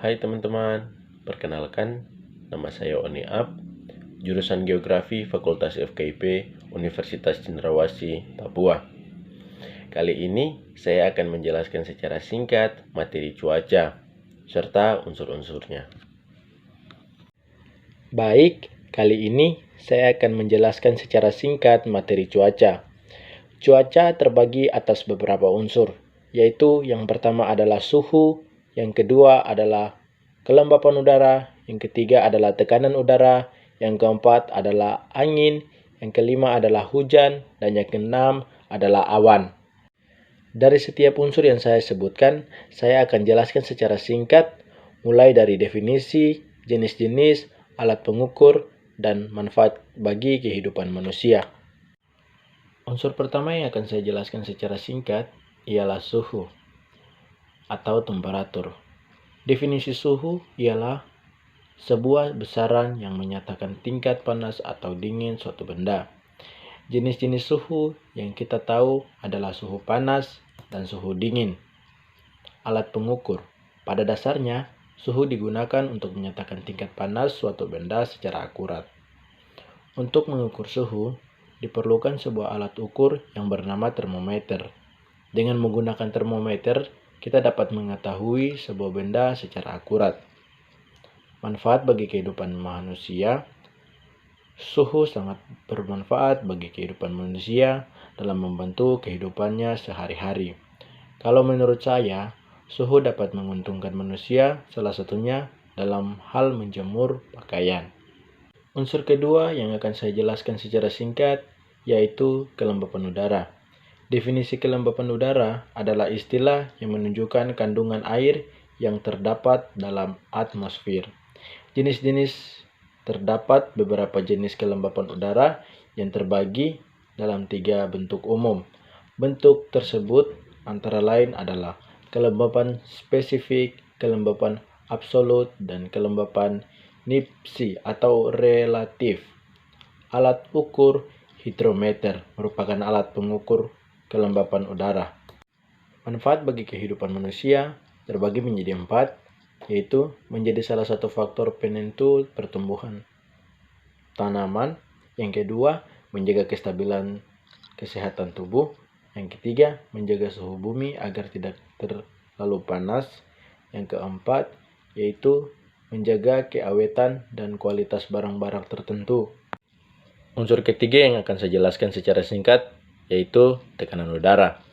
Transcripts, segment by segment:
Hai teman-teman, perkenalkan nama saya Oni Ab, jurusan Geografi Fakultas FKIP Universitas Cendrawasih, Papua. Kali ini saya akan menjelaskan secara singkat materi cuaca serta unsur-unsurnya. Baik, kali ini saya akan menjelaskan secara singkat materi cuaca. Cuaca terbagi atas beberapa unsur, yaitu yang pertama adalah suhu, yang kedua adalah kelembapan udara, yang ketiga adalah tekanan udara, yang keempat adalah angin, yang kelima adalah hujan, dan yang keenam adalah awan. Dari setiap unsur yang saya sebutkan, saya akan jelaskan secara singkat, mulai dari definisi, jenis-jenis, alat pengukur, dan manfaat bagi kehidupan manusia. Unsur pertama yang akan saya jelaskan secara singkat ialah suhu atau temperatur. Definisi suhu ialah sebuah besaran yang menyatakan tingkat panas atau dingin suatu benda. Jenis-jenis suhu yang kita tahu adalah suhu panas dan suhu dingin. Alat pengukur. Pada dasarnya, suhu digunakan untuk menyatakan tingkat panas suatu benda secara akurat. Untuk mengukur suhu, diperlukan sebuah alat ukur yang bernama termometer. Dengan menggunakan termometer, kita dapat mengetahui sebuah benda secara akurat. Manfaat bagi kehidupan manusia. Suhu sangat bermanfaat bagi kehidupan manusia dalam membantu kehidupannya sehari-hari. Kalau menurut saya, suhu dapat menguntungkan manusia, salah satunya dalam hal menjemur pakaian. Unsur kedua yang akan saya jelaskan secara singkat yaitu kelembapan udara. Definisi kelembapan udara adalah istilah yang menunjukkan kandungan air yang terdapat dalam atmosfer. Terdapat beberapa jenis kelembapan udara yang terbagi dalam 3 bentuk umum. Bentuk tersebut antara lain adalah kelembapan spesifik, kelembapan absolut, dan kelembapan nipsi atau relatif. Alat ukur hidrometer merupakan alat pengukur kelembapan udara. Manfaat bagi kehidupan manusia terbagi menjadi 4, yaitu menjadi salah satu faktor penentu pertumbuhan tanaman. Yang kedua, menjaga kestabilan kesehatan tubuh. Yang ketiga, menjaga suhu bumi agar tidak terlalu panas. Yang keempat, yaitu menjaga keawetan dan kualitas barang-barang tertentu. Unsur ketiga yang akan saya jelaskan secara singkat yaitu tekanan udara.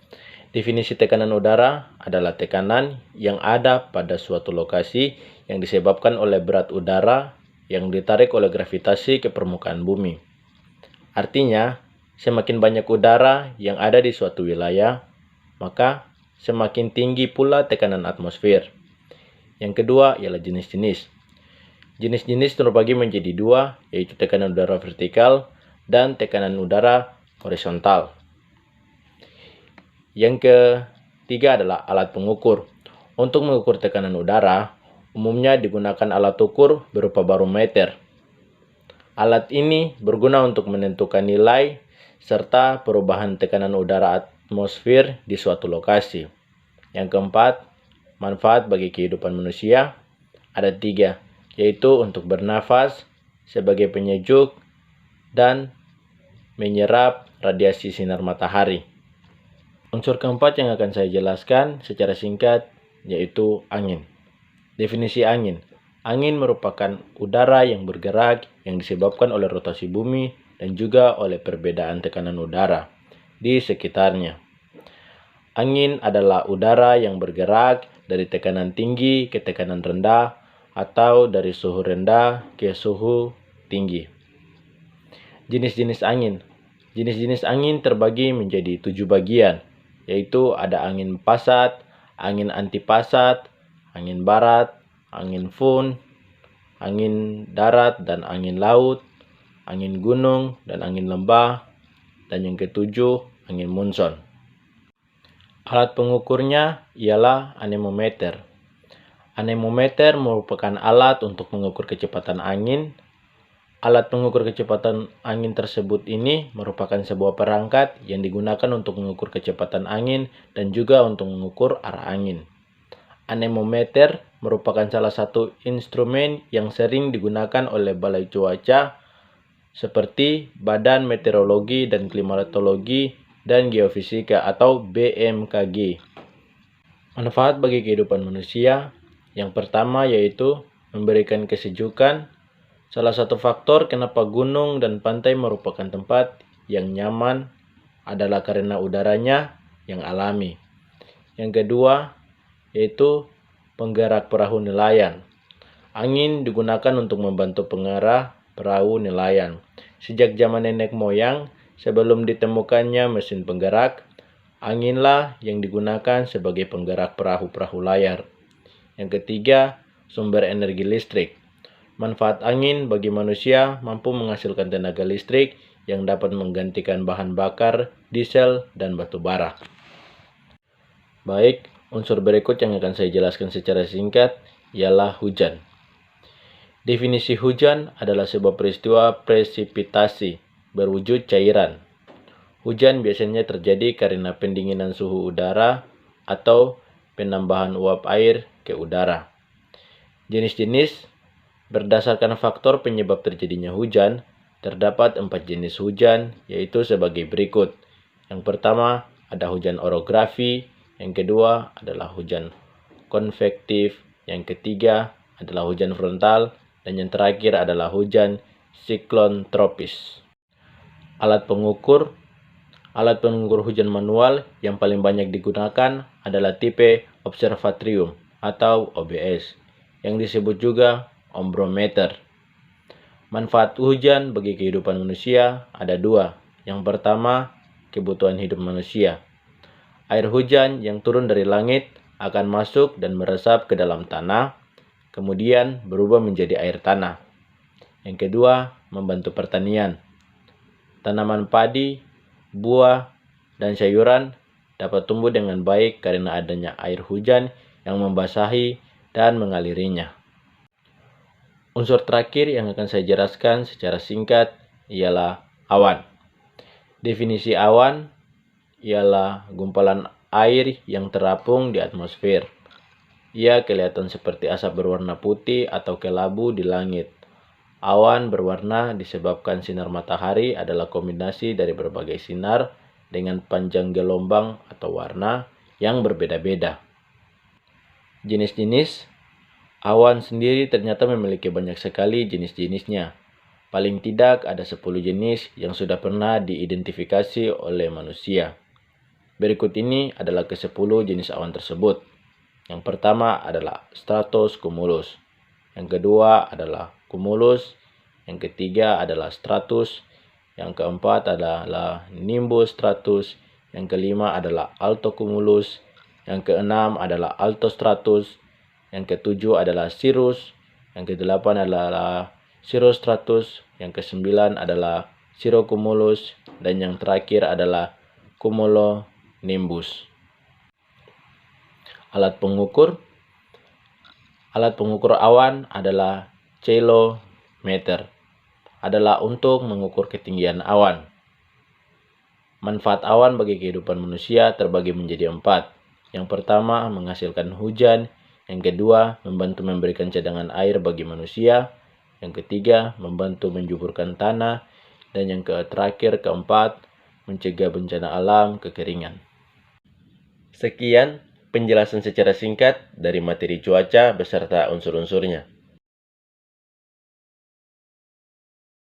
Definisi tekanan udara adalah tekanan yang ada pada suatu lokasi yang disebabkan oleh berat udara yang ditarik oleh gravitasi ke permukaan bumi. Artinya, semakin banyak udara yang ada di suatu wilayah, maka semakin tinggi pula tekanan atmosfer. Yang kedua ialah jenis-jenis. Jenis-jenis terbagi menjadi 2, yaitu tekanan udara vertikal dan tekanan udara horizontal. Yang ketiga adalah alat pengukur. Untuk mengukur tekanan udara, umumnya digunakan alat ukur berupa barometer. Alat ini berguna untuk menentukan nilai serta perubahan tekanan udara atmosfer di suatu lokasi. Yang keempat, manfaat bagi kehidupan manusia ada 3, yaitu untuk bernafas, sebagai penyejuk, dan menyerap radiasi sinar matahari. Unsur keempat yang akan saya jelaskan secara singkat yaitu angin. Definisi angin. Angin merupakan udara yang bergerak yang disebabkan oleh rotasi bumi dan juga oleh perbedaan tekanan udara di sekitarnya. Angin adalah udara yang bergerak dari tekanan tinggi ke tekanan rendah atau dari suhu rendah ke suhu tinggi. Jenis-jenis angin. Jenis-jenis angin terbagi menjadi 7 bagian, yaitu ada angin pasat, angin antipasat, angin barat, angin fun, angin darat dan angin laut, angin gunung dan angin lembah, dan yang ketujuh angin monsun. Alat pengukurnya ialah anemometer. Anemometer merupakan alat untuk mengukur kecepatan angin. Alat pengukur kecepatan angin tersebut ini merupakan sebuah perangkat yang digunakan untuk mengukur kecepatan angin dan juga untuk mengukur arah angin. Anemometer merupakan salah satu instrumen yang sering digunakan oleh Balai Cuaca seperti Badan Meteorologi dan Klimatologi dan Geofisika atau BMKG. Manfaat bagi kehidupan manusia yang pertama yaitu memberikan kesejukan. Salah satu faktor kenapa gunung dan pantai merupakan tempat yang nyaman adalah karena udaranya yang alami. Yang kedua yaitu penggerak perahu nelayan. Angin digunakan untuk membantu pengarah perahu nelayan. Sejak zaman nenek moyang, sebelum ditemukannya mesin penggerak, anginlah yang digunakan sebagai penggerak perahu-perahu layar. Yang ketiga, sumber energi listrik. Manfaat angin bagi manusia mampu menghasilkan tenaga listrik yang dapat menggantikan bahan bakar, diesel, dan batu bara. Baik, unsur berikut yang akan saya jelaskan secara singkat ialah hujan. Definisi hujan adalah sebuah peristiwa presipitasi berwujud cairan. Hujan biasanya terjadi karena pendinginan suhu udara atau penambahan uap air ke udara. Jenis-jenis berdasarkan faktor penyebab terjadinya hujan, terdapat 4 jenis hujan, yaitu sebagai berikut. Yang pertama ada hujan orografi, yang kedua adalah hujan konvektif, yang ketiga adalah hujan frontal, dan yang terakhir adalah hujan siklon tropis. Alat pengukur hujan manual yang paling banyak digunakan adalah tipe observatorium atau OBS, yang disebut juga ombrometer. Manfaat hujan bagi kehidupan manusia ada 2. Yang pertama, kebutuhan hidup manusia. Air hujan yang turun dari langit akan masuk dan meresap ke dalam tanah, kemudian berubah menjadi air tanah. Yang kedua, membantu pertanian. Tanaman padi, buah, dan sayuran dapat tumbuh dengan baik karena adanya air hujan yang membasahi dan mengalirinya. Unsur terakhir yang akan saya jelaskan secara singkat ialah awan. Definisi awan ialah gumpalan air yang terapung di atmosfer. Ia kelihatan seperti asap berwarna putih atau kelabu di langit. Awan berwarna disebabkan sinar matahari adalah kombinasi dari berbagai sinar dengan panjang gelombang atau warna yang berbeda-beda. Jenis-jenis awan sendiri ternyata memiliki banyak sekali jenis-jenisnya. Paling tidak ada 10 jenis yang sudah pernah diidentifikasi oleh manusia. Berikut ini adalah ke-10 jenis awan tersebut. Yang pertama adalah stratus-cumulus. Yang kedua adalah cumulus. Yang ketiga adalah stratus. Yang keempat adalah nimbus stratus. Yang kelima adalah altocumulus. Yang keenam adalah altostratus. Yang ketujuh adalah cirrus. Yang kedelapan adalah cirrostratus. Yang kesembilan adalah cirrocumulus. Dan yang terakhir adalah cumulonimbus. Alat pengukur awan adalah ceilometer. Adalah untuk mengukur ketinggian awan. Manfaat awan bagi kehidupan manusia terbagi menjadi 4. Yang pertama, menghasilkan hujan. Yang kedua, membantu memberikan cadangan air bagi manusia. Yang ketiga, membantu menjuburkan tanah. Dan yang terakhir, keempat, mencegah bencana alam kekeringan. Sekian penjelasan secara singkat dari materi cuaca beserta unsur-unsurnya.